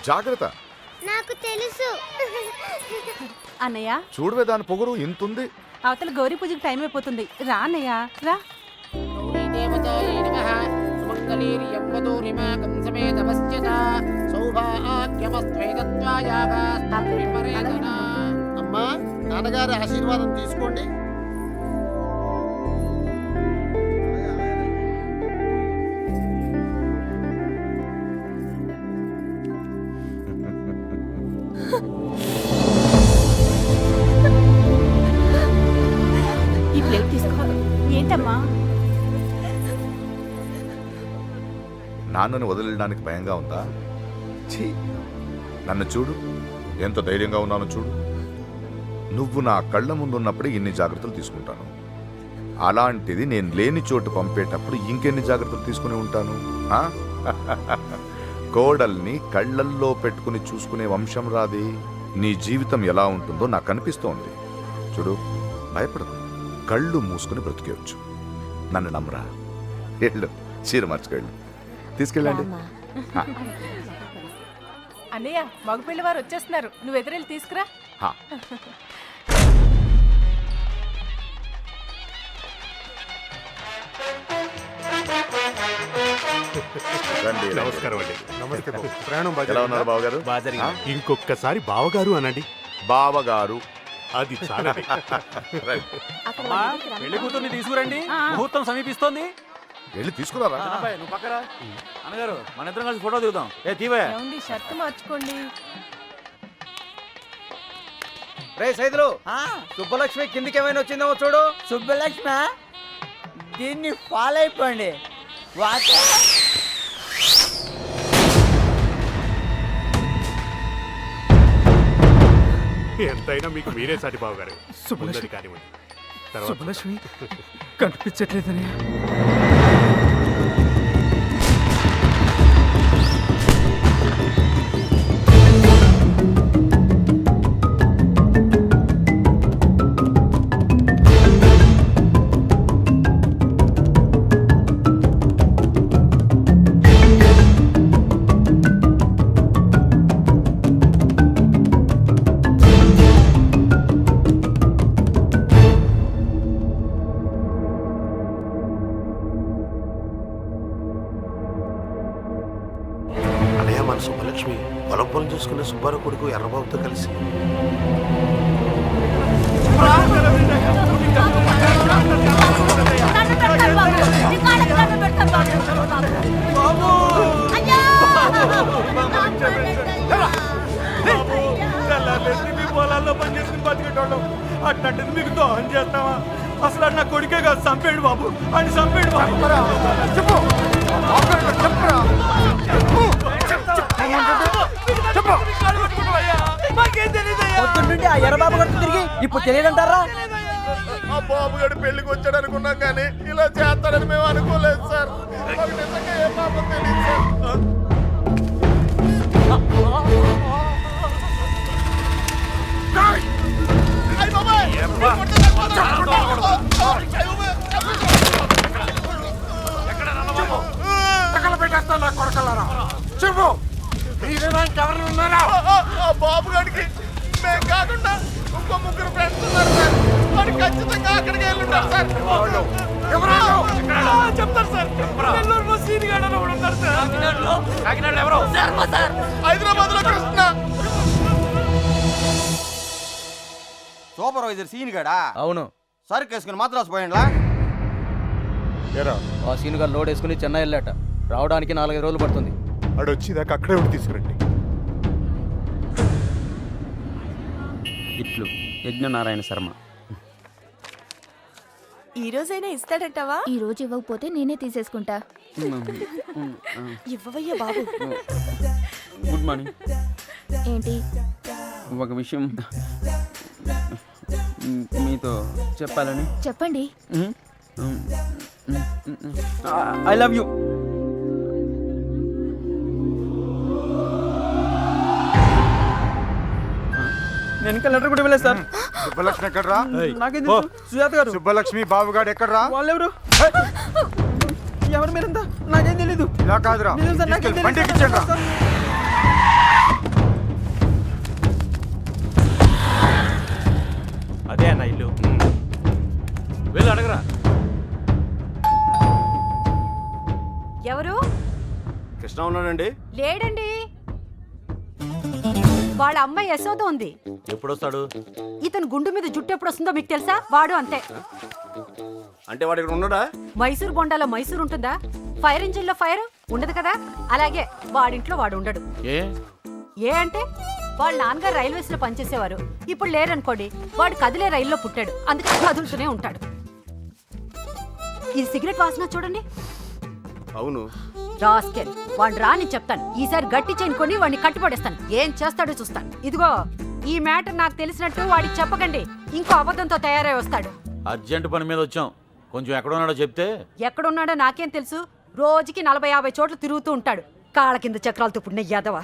జాగ్రత్త. నాకు తెలుసు. అన్నయ్య చూడవే దాని పొగరు ఇంతుంది. అవతల గౌరీ పూజకి టైం అయిపోతుంది. రా అన్నయ్య రా. అమ్మా నాన్నగారి ఆశీర్వాదం తీసుకోండి. ఈ ప్లేట్ తీసుకో. ఏంటమ్మా? నాన్నను వదిలేయడానికి భయంగా ఉందా? ఛీ, నన్ను చూడు, ఎంత ధైర్యంగా ఉన్నానో చూడు. నువ్వు నా కళ్ళ ముందున్నప్పుడే ఇన్ని జాగ్రత్తలు తీసుకుంటాను. అలాంటిది నేను లేని చోటు పంపేటప్పుడు ఇంకెన్ని జాగ్రత్తలు తీసుకుని ఉంటాను? కోడల్ని కళ్ళల్లో పెట్టుకుని చూసుకునే వంశం రాది. నీ జీవితం ఎలా ఉంటుందో నాకు అనిపిస్తోంది. చూడు, భయపడదు, కళ్ళు మూసుకుని బ్రతికేయచ్చు. నన్ను నమ్మరా. వెళ్ళు, చీర మార్చుకెళ్ళు, తీసుకెళ్ళండి. అన్నయ్య మగపిల్లి వారు వచ్చేస్తున్నారు. నువ్వు ఎదురెళ్ళి తీసుకురా. నమస్కారం అండి. నమస్తే బాబు. ప్రయాణం ఎలా ఉన్నారు బావగారు? ఇంకొకసారి బావగారు అనండి. బావగారు అది చాలా. పెళ్లి కూతుర్ని తీసుకురండి, ముహూర్తం సమీపిస్తోంది. వెళ్ళి తీసుకురారా. నువ్వు పక్కరా. అన్నగారు మన ఇద్దరం కలిసి ఫోటో దిగుదాం. ఏ తీవే. షర్ట్ మార్చుకోండి. రే సైదులు, సుబ్బలక్ష్మి కిందికి ఏమైనా వచ్చిందేమో చూడు. సుబ్బలక్ష్మి దీన్ని ఫాలో అయిపోండి. ఎంతైనా మీకు మీరే సాటి బావగారు. కానివ్వండి. సుబ్బలక్ష్మి కనిపించట్లేదని. సుబ్బలక్ష్మి పొలం పొలం చూసుకునే సుబ్బారావు కొడుకు ఎర్రబాబుతో కలిసి పొలాల్లో పని చేసుకుని బతికేటోళ్ళం. అట్లాంటిది మీకు దోహం చేస్తావా? అసలు నా కొడుకే కాదు, చంపేడు బాబు అని చంపేడు బాబు. చెప్పు పొద్దున్నుండి ఆ ఎర్రబాబు గారు తిరిగి ఇప్పుడు తెలియదంటారా? ఆ బాబు గారు పెళ్లికి వచ్చాడు అనుకున్నాం, కానీ ఇలా చేస్తాడని మేము అనుకోలేదు సార్. నిజంగా ఏ పాపం తెలియదు సార్. చెప్పు, ఎవరు ఉన్నారా? బాబు గారికి మేము కాకుండా ఇంకో ముగ్గురు ఫ్రెండ్స్ ఉన్నారు సార్. వాడు ఖచ్చితంగా అక్కడికి వెళ్ళుంటారు సార్. చెప్తారు సార్. నెల్లూరులో సీనిగాడు అని ఒకడు ఉన్నారు సార్. కాకినాడలో ఎవరు? హైదరాబాద్ లో కృష్ణ. Supervisor scene గడా? అవును. సరుకు వేసుకుని మద్రాసు పోయిండ్లా? ఆ సీన్ గారు లోడ్ వేసుకుని చెన్నై వెళ్ళాట. రావడానికి 4-5 రోజులు పడుతుంది. అడు వచ్చేదాకా అక్కడే ఉండి తీసుకురండి. ఇట్లు యజ్ఞనారాయణ శర్మ. ఈ రోజైనా ఇస్తాడంటావా? ఈ రోజు ఇవ్వకపోతే నేనే తీసేసుకుంటా. ఇవ్వవయ్యా బాబు. Good morning. ఏంటి? ఒక విషయం మీతో చెప్పాలని. చెప్పండి. I love you. నేను ఇంకా లెటర్ కూడా ఇవ్వలేదు సార్. సుబ్బలక్ష్మి ఎక్కడరా? నాకేం తెలుసు? సుజాత గారు. సుబ్బలక్ష్మి బాబుగాడు ఎక్కడరా? వాళ్ళెవరు? ఎవరు మీరంతా? నాకేం తెలీదు. ఇలా కాదురా, నిజం సార్, నాకేం తెలీదు. బండికి ఇచ్చేయండి రా. కృష్ణ ఉన్నాడండి? లేడండి. వాళ్ళ అమ్మాయి యశోద ఉంది. ఎప్పుడు వస్తాడు? ఇతను గుండు మీద జుట్టు ఎప్పుడు వస్తుందో మీకు తెలుసా? వాడు అంతే. అంటే వాడు ఇక్కడ ఉన్నాడా? మైసూర్ బొండాలో మైసూర్ ఉంటుందా? ఫైర్ ఇంజిన్ లో ఫైర్ ఉండదు కదా, అలాగే వాడింట్లో వాడు ఉండడు. ఏ అంటే వాళ్ళ నాన్నగారు రైల్వేస్ లో పనిచేసేవారు. ఇప్పుడు లేరనుకోండి, వాడు కదిలే రైల్లో పుట్టాడు, అందుకే కదులుతూనే ఉంటాడు. ఈ సిగరెట్ వాసన చూడండి. అవును. రాస్కెల్, వాడు రాని చెప్తాను. ఈసారి గట్టి చైన్ కొని వాడిని కట్టుపడేస్తాను. ఏం చేస్తాడో చూస్తాను. ఇదిగో, ఈ మ్యాటర్ నాకు తెలిసినట్టు వాడికి చెప్పకండి. ఇంకో అబద్ధంతో తయారై వస్తాడు. అర్జెంట్ పని మీద వచ్చాం, కొంచెం ఎక్కడున్నాడో చెప్తే. ఎక్కడున్నాడో నాకేం తెలుసు. రోజుకి 40-50 చోట్ల తిరుగుతూ ఉంటాడు. కాళ్ళ కింద చక్రాలతో పుట్టిన యాదవ.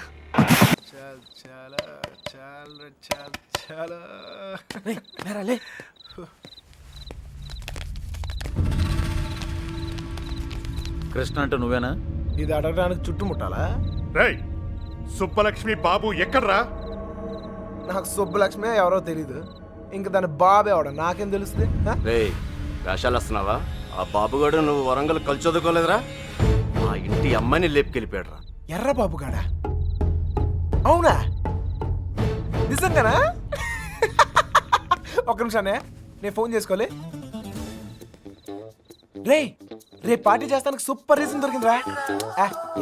కృష్ణ అంటే నువ్వేనా? ఇది అడగడానికి చుట్టుముట్టాలా? రేయ్, సుబ్బలక్ష్మి బాబు ఎక్కడ్రా? నాకు సుబ్బలక్ష్మి ఎవరో తెలీదు. ఇంక దాని బాబు ఎవడ నాకేం తెలుస్తుంది? రే, వేషాలు వస్తున్నావా? ఆ బాబుగాడు నువ్వు వరంగల్ కలిసి చదువుకోలేదురా? ఆ ఇంటి అమ్మాయిని లేపుకెళ్ళిపోయాడు రా. ఎర్ర బాబు గాడా? అవునా? నిజంగానా? ఒక్క నిమిషానే, నేను ఫోన్ చేసుకోలే. రే పార్టీ చేస్తానికి సూపర్ రీజన్ దొరికిందిరా.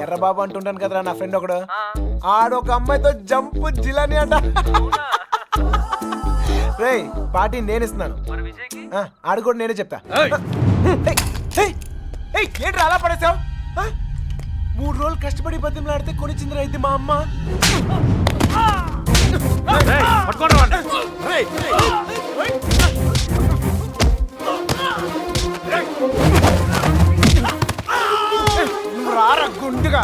ఎర్ర బాబు అంటుంటాను కదరా నా ఫ్రెండ్ ఒకడు. ఆడొక అమ్మాయితో జంప్ జిలాని అంట. రే పార్టీ నేను ఇస్తున్నాను. ఆడు కూడా నేనే చెప్తా. ఏంటి అలా పడేసావు? 3 రోజులు కష్టపడి బతిమలాడితే కొనిచ్చిందిరా ఇది మా అమ్మ. రారా గుండుగా.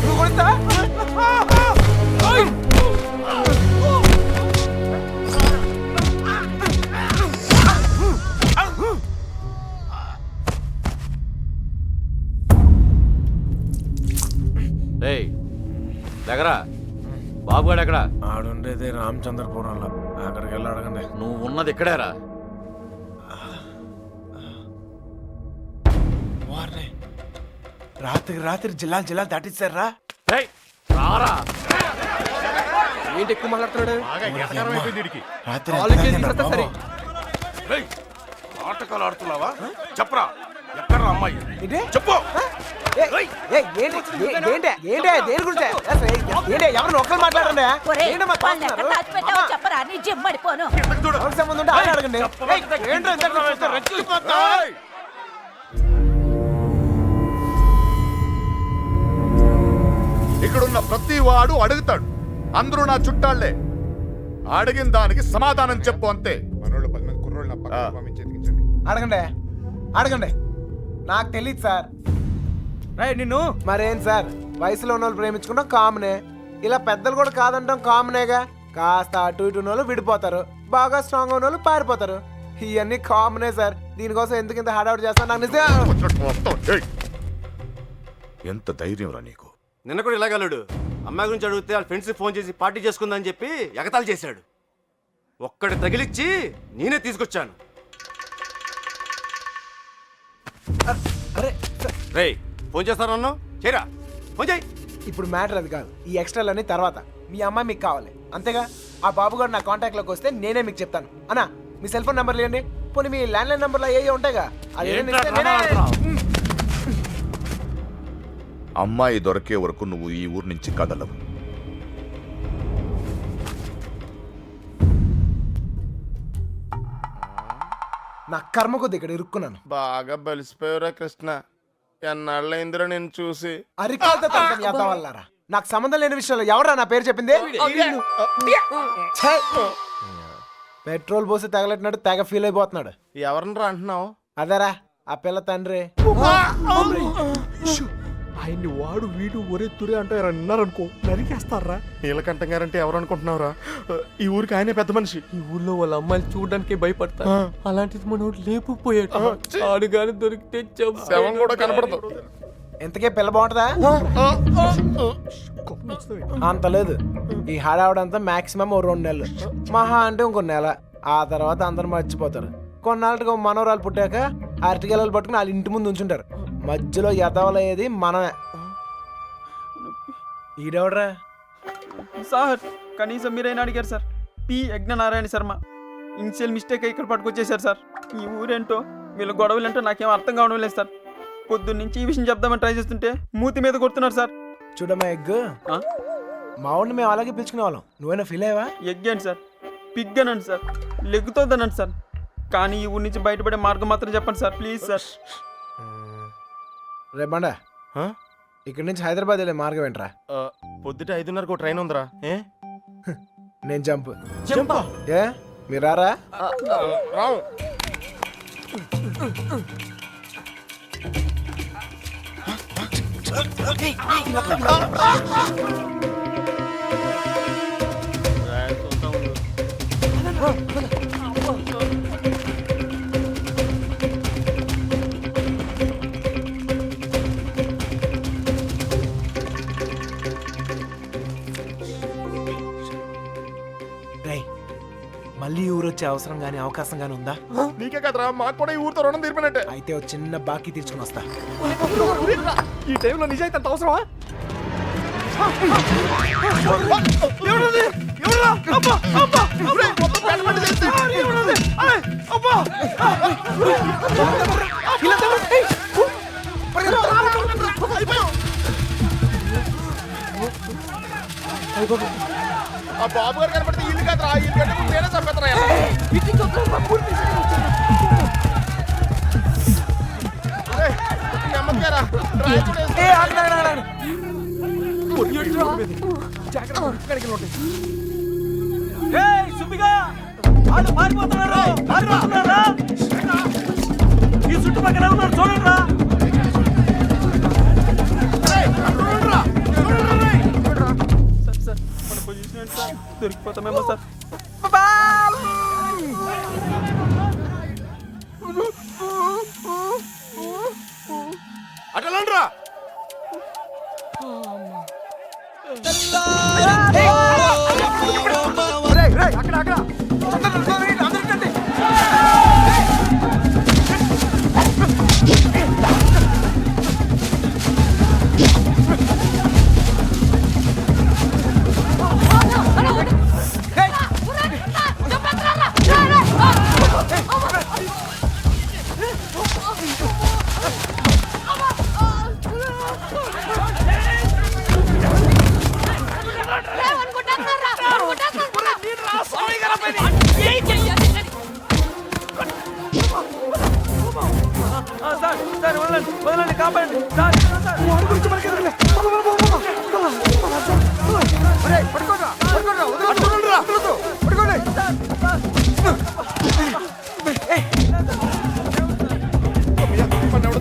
నువ్వు కొనిస్తా? దగ్గరా బాబుగాడు ఎక్కడా? ఆడుండేది రామచంద్రపురంలో. అక్కడికి వెళ్ళి అడగండి. నువ్వు ఉన్నది ఇక్కడేరా? రాత్రి జిల్లాలు దాటిస్తారా? రారా. ఏంటి ఎక్కువ మాట్లాడుతున్నాడు? నాటకాలు ఆడుతున్నావా? చెప్పరా, ఎక్కడ అమ్మాయి? చెప్పు. ఎవరు ఒక్కరు మాట్లాడండి. చెప్పరా, నీ జిమ్మడిపోను. సంబంధం ఉంటే ఆయన అడగండి. ఇక్కడున్న ప్రతి వాడు అడుగుతాడు. అందరూ నా చుట్టాళ్లే. అడిగిన దానికి సమాధానం చెప్పు అంతే. అడగండి. నాకు తెలియదు సార్. నిన్ను మరేం సార్, వయసులో ఉన్న వాళ్ళు ప్రేమించుకున్నాం కామనే. ఇలా పెద్దలు కూడా కాదంటాం కామనేగా. కాస్త అటు ఇటు ఉన్న వాళ్ళు విడిపోతారు, బాగా స్ట్రాంగ్ ఉన్న వాళ్ళు పారిపోతారు. ఇవన్నీ కామనే సార్. దీనికోసం ఎందుకు ఇంత హడావుడి చేస్తాను నాకు నిజం. ఎంత ధైర్యం రా నీకు? నిన్న కూడా ఇలాగలడు. అమ్మాయి గురించి అడిగితే వాళ్ళ ఫ్రెండ్స్ ఫోన్ చేసి పార్టీ చేసుకుందని చెప్పి ఎగతాళి చేశాడు. ఒక్కడి తగిలిచ్చి నేనే తీసుకొచ్చాను. రే, ఫోన్ చేస్తాను చేయరా, ఫోన్ చేయి. ఇప్పుడు మ్యాటర్ అది కాదు. ఈ ఎక్స్ట్రాలన్నీ తర్వాత. మీ అమ్మాయి మీకు కావాలి అంతేగా? ఆ బాబు గారు నా కాంటాక్ట్ లోకి వస్తే నేనే మీకు చెప్తాను. అన్నా మీ సెల్ ఫోన్ నెంబర్లు ఇవ్వండి. పోనీ మీ ల్యాండ్లైన్ నెంబర్లు అయ్యే ఉంటాయిగా. అమ్మాయి దొరికే వరకు నువ్వు ఈ ఊరు నుంచి కదలవు. నా కర్మ కొద్ది ఇక్కడ ఇరుక్కున్నాను. బాగా బలిసిపోయారా కృష్ణ? ఎన్నాళ్ళైందిరా నేను చూసి. అరికాలతో నాకు సంబంధం లేని విషయంలో ఎవరా నా పేరు చెప్పింది? పెట్రోల్ పోసి తగలెట్టినట్టు తెగ ఫీల్ అయిపోతున్నాడు. ఎవరినరా అంటున్నావు? అదేరా ఆ పిల్ల తండ్రి. ఆయన్ని వాడు వీడు ఒరే తురే అంటే అన్నారనుకో నరికేస్తారా. నీలకంఠం గారంటే ఎవరు అనుకుంటున్నావురా? ఈ ఊరికి ఆయనే పెద్ద మనిషి. ఈ ఊళ్ళో వాళ్ళ అమ్మాయిలు చూడడానికి భయపడతారు. అలాంటిది మనోడు లేపుపోయాడు. ఆడుగాని దొరికితే శవం కూడా కనపడదు. ఎంతకే పిల్ల బాగుంటుందా? అంత లేదు. ఈ హడావుడంతా మాక్సిమం 2 నెలలు, మహా అంటే ఇంకో నెల. ఆ తర్వాత అందరు మర్చిపోతారు. కొన్నాళ్ళకి మనోరాలు పుట్టాక అరటిగెలలు పట్టుకుని వాళ్ళ ఇంటి ముందు ఉంచుంటారు. మధ్యలో ఎదవలయ్యేది మనమే. ఈడెవడరా? సార్ కనీసం మీరైనా అడిగారు sir. P Yagnanarayana Sharma. Initial mistake ఇక్కడ పట్టుకొచ్చేసారు సార్. ఈ ఊరేంటో వీళ్ళ గొడవలేంటో నాకేం అర్థం కావడం లేదు సార్. పొద్దున్న నుంచి ఈ విషయం చెప్దామని ట్రై చేస్తుంటే మూతి మీద కొడుతున్నారు సార్. చూడమ్మా ఎగ్, మా ఊడిని మేము అలాగే పిలుచుకునే వాళ్ళం. నువ్వైనా ఫీల్ అయ్యావా? ఎగ్ అండి సార్, పిగ్ అనండి సార్, లెగ్గుతోందనండి సార్. కానీ ఈ ఊరి నుంచి బయటపడే మార్గం మాత్రం చెప్పండి సార్, ప్లీజ్ సార్. రేపండా ఇక్కడి నుంచి హైదరాబాద్ వెళ్ళే మార్గం ఏంట్రా? పొద్దుట 5:30కు ట్రైన్ ఉందిరా. నేను జంప్. ఏ మీరు రారా? రావు. మళ్ళీ ఊరు వచ్చే అవసరం గానీ అవకాశం గానీ ఉందా? నీకే కదరా, మాకు కూడా ఈ ఊరితో రుణం తీర్పినట్టే. అయితే ఒక చిన్న బాకీ తీర్చుకుని వస్తా. ఈ టైంలో నిజాయితీ అంత అవసరమా? ఆ బాబు గారు కనపడితే ఇల్లు కదరా, ఇల్లు కంటే ముందు నేనే చంపేత్తరా. నెమ్మదిగారా. ఈ చుట్టుపక్కల ఉన్నారు చూడండి రా. సార్ మన పొజిషన్ ఏంటి సార్? దొరికిపోతామేమో సార్. అటలండ్రా. సార్ వదలండి, వదలండి, కాపాడండి సార్.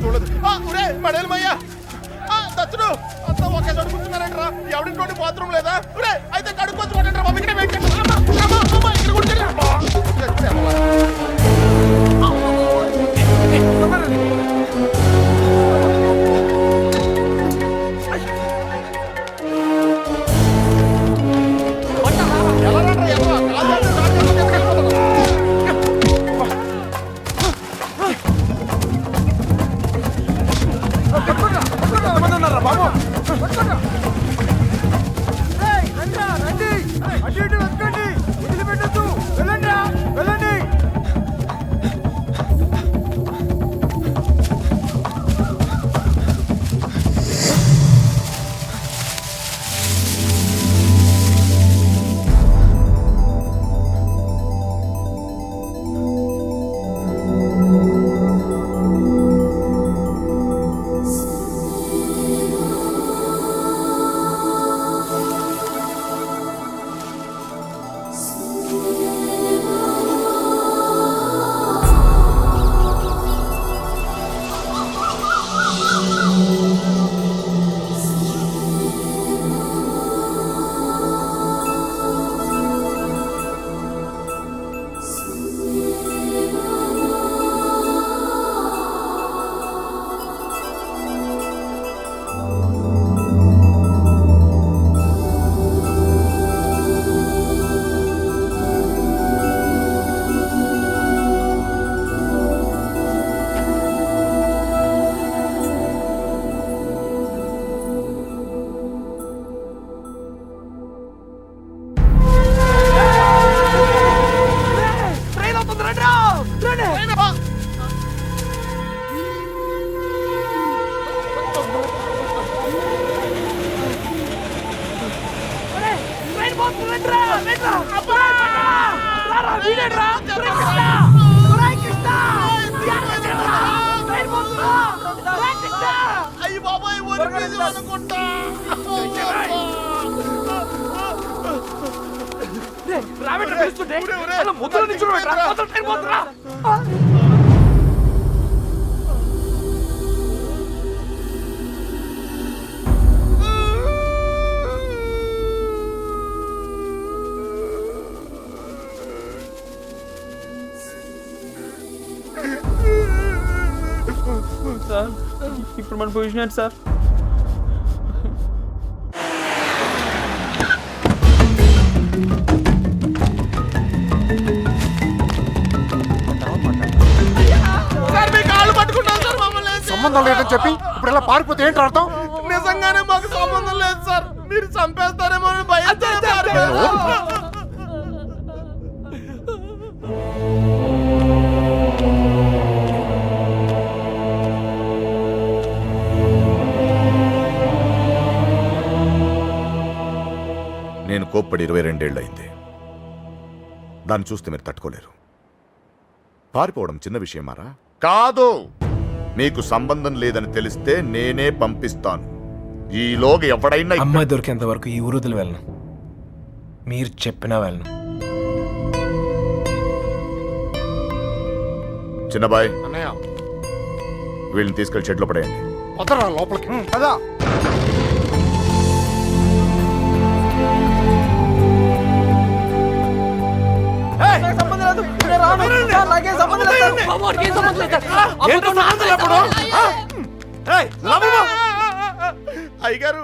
చూడలేదు మడేలమయ్యా. దచ్చుడు అంతా ఒకే చోటు కూర్చున్నారంటరా. ఎవడింటి బాత్రూమ్ లేదా? అయితే కడుక్కొచ్చి పడండి బాబు. ఇక్కడ వెయిట్ చేయండి. ఇక్కడ కూర్చోండి. అయ్యి బాబాయ్ ఊరి మీద అనుకుంటా. సార్ ఇప్పుడు మన పొజిషన్ ఏంటి సార్? సార్ మీ కాళ్ళు పట్టుకుంటాను సార్ మమ్మల్ని. సంబంధం లేదని చెప్పి ఇప్పుడు ఇలా పారిపోతే ఏంటి అర్థం? నిజంగానే మాకు సంబంధం లేదు సార్. మీరు చంపేస్తారేమో అని భయంతో పారిపోయాను. నేను కోప్పడి 22 ఏళ్ళయింది. దాన్ని చూస్తే మీరు తట్టుకోలేరు. పారిపోవడం చిన్న విషయమారా? కాదు. మీకు సంబంధం లేదని తెలిస్తే నేనే పంపిస్తాను. ఈలోగా ఎవడైనా అమ్మాయి దొరికేంత వరకు ఈ ఊరుదులు వెళ్ళను. మీరు చెప్పినా వెళ్ళను. చిన్నబాయ్, అన్నయ్య వీళ్ళని తీసుకెళ్లి షెడ్లో పడేయండి. వదరా లోపలికి కదా. సంబంధం లేదు, నేను రాను. సార్, నాకేం సంబంధం లేదు సార్. అయ్యగారు,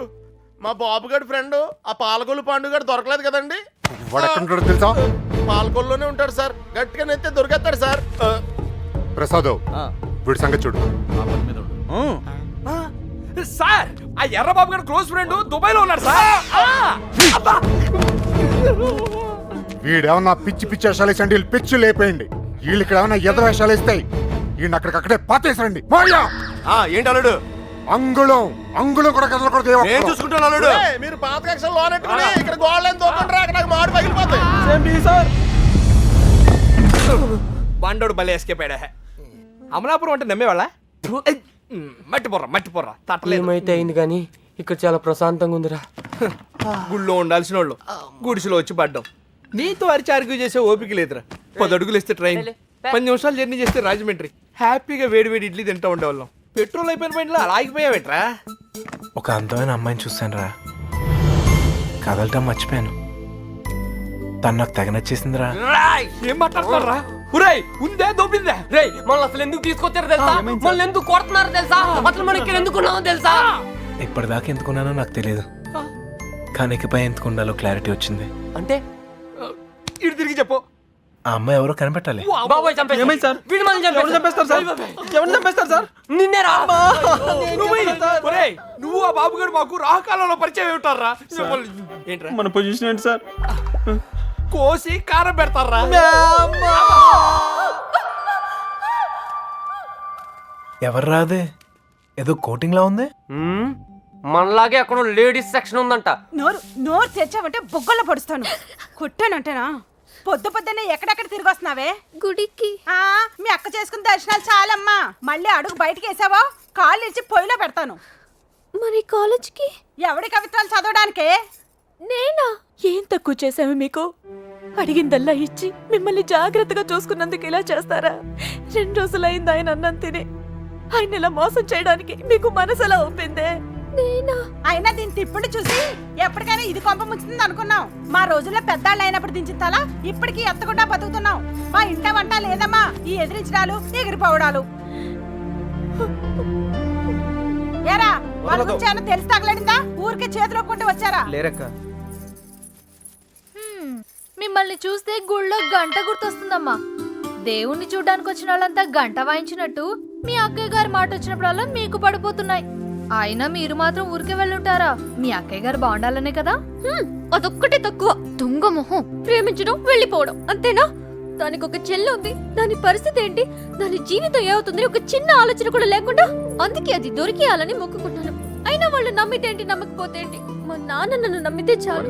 మా బాబు గడి ఫ్రెండ్ ఆ పాలకొల్లు పండుగ దొరకలేదు కదండి. వాడెక్కడ తెలుసా? పాలకొల్లోనే ఉంటాడు సార్. గట్టిగా నెత్తే దొరికేస్తాడు సార్. ప్రసాద్, వీడి సంగతి చూడు. సార్ ఆ ఎర్రబాబు గారు క్లోజ్ ఫ్రెండ్ దుబాయ్ లో ఉన్నాడు సార్. వీడేమన్నా పిచ్చి పిచ్చి వేషాలు వేసండి, వీళ్ళు పిచ్చి లేపేయండి. వీళ్ళు ఇక్కడ ఏమన్నా ఎద వేషాలు వేస్తాయి. వీడిని అక్కడికక్కడే పాతేసండి. ఏంటి అల్లుడు? అంగుళం అంగుళం కూడా కదలకూడదు. నేను చూసుకుంటాను అల్లుడు. ఏయ్, మీరు పాత కక్షలు లోనెట్టుకుని ఇక్కడ గోళ్ళని తోకుంటారా? అక్కడ నాకు మాడు పగిలిపోతాయి. Same tea sir. బండోడు భలే ఎస్కేప్ అయ్యాడా. అమలాపురం అంటే నమ్మేవాళ్ళ? మట్టి పొర్రా తట్టలేదు. ఏమైతే అయింది కానీ ఇక్కడ చాలా ప్రశాంతంగా ఉందిరా. గుళ్ళో ఉండాల్సిన వాళ్ళు గుడిసెలో వచ్చి పడ్డాం. నీతో అరిచి ఆర్గ్యూ చేసే ఓపిక లేదురా. 10 అడుగులు వేస్తే ట్రైన్, 10 నిమిషాలు జర్నీ చేస్తే రాజమండ్రి. హ్యాపీగా వేడి వేడి ఇడ్లీ తింటా ఉండేవాళ్ళం. పెట్రోల్ అయిపోయిన బండిలో అలా ఆగిపోయావేట్రా? ఒక అందమైన అమ్మాయిని చూశాను రా, కదలటం మర్చిపోయాను. తను నాకు తెగ నచ్చేసిందిరా. ఏం మాట్లాడుతున్నారా? ఉరేయ్, ఉందే దొబ్బిందే. రేయ్, మనల్ని అసలు ఎందుకు తీసుకొచ్చారో తెలుసా? మనల్ని ఎందుకు కొడుతున్నారో తెలుసా? అసలు మనం ఇక్కడ ఎందుకున్నామో తెలుసా? ఇప్పటిదాకా ఎందుకున్నానో నాకు తెలియదు, కానీ ఇకపై ఎందుకు ఉండాలో క్లారిటీ వచ్చింది. అంటే ఇటు తిరిగి చెప్పు. ఆ అమ్మాయి ఎవరో కనిపెట్టాలి. బాబాయ్ చంపేస్తారు. ఏమైంది సార్? వీడు మనల్ని ఎవరు చంపేస్తారు సార్? ఎవరు చంపేస్తారు సార్? నిన్నే రా. ఒరేయ్, నువ్వు ఆ బాబు గారు మాకు రాహకాలంలో పరిచయం ఉంటారా? ఏంట్రా మన పొజిషన్ ఏంటి సార్? కోసి కారం పెడతారా? ఎవరు రాదే, ఏదో కోటింగ్ లా ఉంది. మనలాగే అక్కడ లేడీస్ సెక్షన్ ఉందంట. నోరు తెచ్చావంటే బొగ్గల్లో పడుస్తాను. కొట్టానంటేనా? పొద్దున్నే ఎక్కడెక్కడ తిరిగి వస్తున్నావే? గుడికి. మీ అక్క చేసుకున్న దర్శనాలు చాలమ్మా. మళ్ళీ అడుగు బయటికి వేసావో కాళ్ళు ఇచ్చి పొయ్యిలో పెడతాను. మరి కాలేజ్కి ఎవడి కవిత్వాలు చదవడానికే? నేనా? ఏం తక్కువ చేసాము మీకు? అడిగిందల్లా ఇచ్చి మిమ్మల్ని జాగ్రత్తగా చూసుకున్నందుకు ఇలా చేస్తారా? 2 రోజులైంది ఆయన అన్నం తిని. ఆయన ఇలా మోసం చేయడానికి మీకు మనసు ఎలా ఒప్పిందే? నేనా? అయినా దీని తిప్పుడు చూసి ఎప్పటికైనా ఇది కొంప ముంచుతుంది అనుకున్నాం. మా రోజుల్లో పెద్దాళ్ళు అయినప్పుడు దించిన తల ఇప్పటికీ ఎత్తకుండా బతుకుతున్నాం. మా ఇంట వంట లేదమ్మా ఈ ఎదిరించడాలు, ఎగిరిపోవడాలు. ఏరా, వాళ్ళ గురించి ఏమన్నా తెలిసి తగలడిందా? ఊరికే చేతులు ఒప్పుకుంటూ వచ్చారా? లేరక్క. మిమ్మల్ని చూస్తే గుళ్ళో గంట గుర్తొస్తుందమ్మా. దేవుణ్ణి చూడ్డానికి వచ్చిన వాళ్ళంతా గంట వాయించినట్టు మీ అక్కయ్య గారి మాట వచ్చినప్పుడల్లా మీకు పడిపోతున్నాయి. అయినా మీరు మాత్రం ఊరికే వెళ్ళుంటారా? మీ అక్కయ్య గారు బాగుండాలనే కదా. అదొక్కటే తక్కువ. దొంగ మొహం. ప్రేమించడం, వెళ్ళిపోవడం అంతేనా? దానికి ఒక చెల్లి ఉంది. దాని పరిస్థితి ఏంటి? దాని జీవితం ఏమవుతుంది? ఒక చిన్న ఆలోచన కూడా లేకుండా. అందుకే అది దొరికేయాలని మొక్కుకుంటాను. అయినా వాళ్ళు నమ్మితేంటి, నమ్మకపోతేంటి? మా నాన్న నన్ను నమ్మితే చాలు.